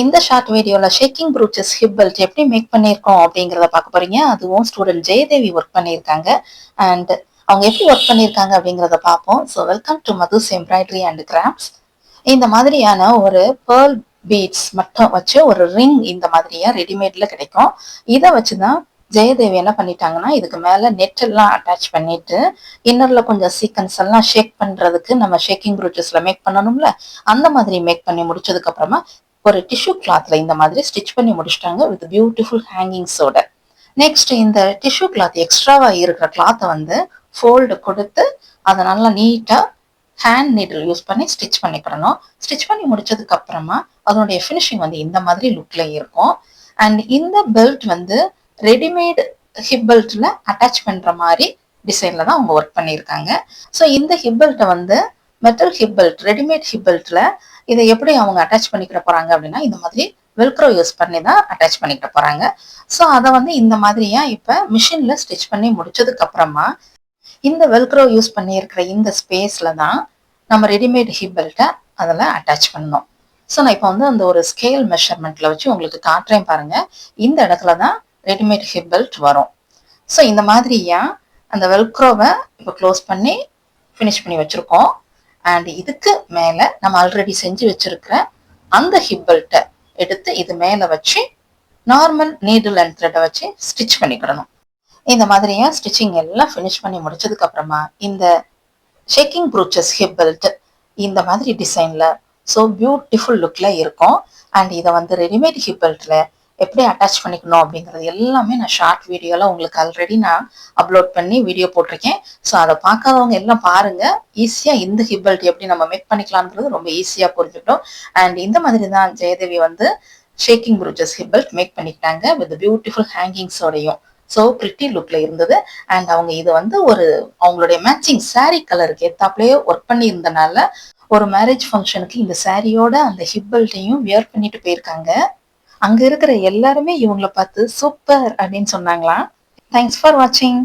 இந்த ஷார்ட் வீடியோல shaking ப்ரூச்சஸ் hip belt எப்படி மேக் பண்ணியிருக்கோம் அப்படிங்கிறத பார்க்க போறீங்க. அதுவும் ஸ்டூடெண்ட் ஜெயதேவி ஒர்க் பண்ணியிருக்காங்க. அண்ட் அவங்க எப்படி ஒர்க் பண்ணியிருக்காங்க அப்படிங்கிறத பார்ப்போம். So welcome to Madhu's embroidery and crafts. இந்த மாதிரியான ஒரு பேர்ல் பீட்ஸ் மட்டும் வச்சு ஒரு ரிங் இந்த மாதிரியா ரெடிமேட்ல கிடைக்கும். இதை வச்சுதான் ஜெயதேவி என்ன பண்ணிட்டாங்கன்னா, இதுக்கு மேல நெட் எல்லாம் அட்டாச் பண்ணிட்டு இன்னர்ல கொஞ்சம் சீக்வன்ஸ் எல்லாம் ஷேக் பண்றதுக்கு நம்ம ஷேக்கிங் ப்ரூச்சஸ்ல மேக் பண்ணணும்ல, அந்த மாதிரி மேக் பண்ணி முடிச்சதுக்கு அப்புறமா ஒரு டிஷ்யூ கிளாத்ல இந்த மாதிரி ஸ்டிச் பண்ணி முடிச்சிட்டாங்க வித் பியூட்டிஃபுல் ஹேங்கிங்ஸோட. நெக்ஸ்ட் இந்த டிஷ்யூ கிளாத் எக்ஸ்ட்ராவா இருக்கிற கிளாத்தை வந்து ஃபோல்டு கொடுத்து அதை நல்லா நீட்டா ஹேண்ட் நீடில் யூஸ் பண்ணி ஸ்டிச் பண்ணிக்கிடணும். ஸ்டிச் பண்ணி முடிச்சதுக்கு அப்புறமா அதனுடைய ஃபினிஷிங் வந்து இந்த மாதிரி லுக்ல இருக்கும். அண்ட் இந்த பெல்ட் வந்து ரெடிமேட் ஹிப் பெல்ட்ல அட்டாச் பண்ற மாதிரி டிசைன்ல தான் அவங்க ஒர்க் பண்ணியிருக்காங்க. ஸோ இந்த ஹிப் பெல்ட்டை வந்து metal hip belt, readymade hip பெல்ட்ல இதை எப்படி அவங்க அட்டாச் பண்ணிக்கிற போறாங்க அப்படின்னா, இந்த மாதிரி வெல்க்ரோ யூஸ் பண்ணி தான் அட்டாச் பண்ணிக்கிற போறாங்க. ஸோ அதை வந்து இந்த மாதிரியா இப்ப மிஷின்ல ஸ்டிச் பண்ணி முடிச்சதுக்கு அப்புறமா இந்த வெல்க்ரோ யூஸ் பண்ணி இருக்கிற இந்த ஸ்பேஸ்ல தான் நம்ம ரெடிமேட் ஹிப் பெல்ட்டை அதில் அட்டாச் பண்ணணும். ஸோ நான் இப்போ வந்து அந்த ஒரு ஸ்கேல் மெஷர்மெண்ட்ல வச்சு உங்களுக்கு காட்டுறேன் பாருங்க. இந்த இடத்துல தான் ரெடிமேட் ஹிப் பெல்ட் வரும். ஸோ இந்த மாதிரியா அந்த வெல்க்ரோவை இப்போ க்ளோஸ் பண்ணி ஃபினிஷ் பண்ணி வச்சிருக்கோம். அண்ட் இதுக்கு மேல நம்ம ஆல்ரெடி செஞ்சு வச்சிருக்கிற அந்த ஹிப் பெல்ட்டை எடுத்து இது மேல வச்சு நார்மல் நீடில் அண்ட் த்ரெட்டை வச்சு ஸ்டிச் பண்ணிக்கிடணும். இந்த மாதிரியா ஸ்டிச்சிங் எல்லாம் ஃபினிஷ் பண்ணி முடிச்சதுக்கு அப்புறமா இந்த ஷேக்கிங் ப்ரூச்சஸ் ஹிப் பெல்ட் இந்த மாதிரி டிசைன்ல ஸோ பியூட்டிஃபுல் லுக்ல இருக்கும். அண்ட் இதை வந்து ரெடிமேட் ஹிப் பெல்ட்ல எப்படி அட்டாச் பண்ணிக்கணும் அப்படிங்கிறது எல்லாமே நான் ஷார்ட் வீடியோல உங்களுக்கு ஆல்ரெடி நான் அப்லோட் பண்ணி வீடியோ போட்டிருக்கேன். ஸோ அதை பார்க்காதவங்க எல்லாம் பாருங்க. ஈஸியா இந்த ஹிப் பெல்ட் எப்படி நம்ம மேக் பண்ணிக்கலாம்ன்றது ரொம்ப ஈஸியா புரிஞ்சுக்கிட்டோம். அண்ட் இந்த மாதிரி தான் ஜெயதேவி வந்து ஷேக்கிங் ப்ரூச்சஸ் ஹிப் பெல்ட் மேக் பண்ணிக்கிட்டாங்க வித் பியூட்டிஃபுல் ஹேங்கிங்ஸோடையும். ஸோ பிரிட்டி லுக்ல இருந்தது. அண்ட் அவங்க இது வந்து ஒரு அவங்களுடைய மேட்சிங் சாரீ கலருக்கு ஏத்தாப்லயே ஒர்க் பண்ணி இருந்தனால ஒரு மேரேஜ் ஃபங்க்ஷனுக்கு இந்த சாரியோட அந்த ஹிப் பெல்ட்டையும் வியர் பண்ணிட்டு போயிருக்காங்க. அங்க இருக்கிற எல்லாருமே இவங்கள பார்த்து சூப்பர் அப்படின்னு சொன்னாங்களாம். தேங்க்ஸ் ஃபார் வாட்சிங்.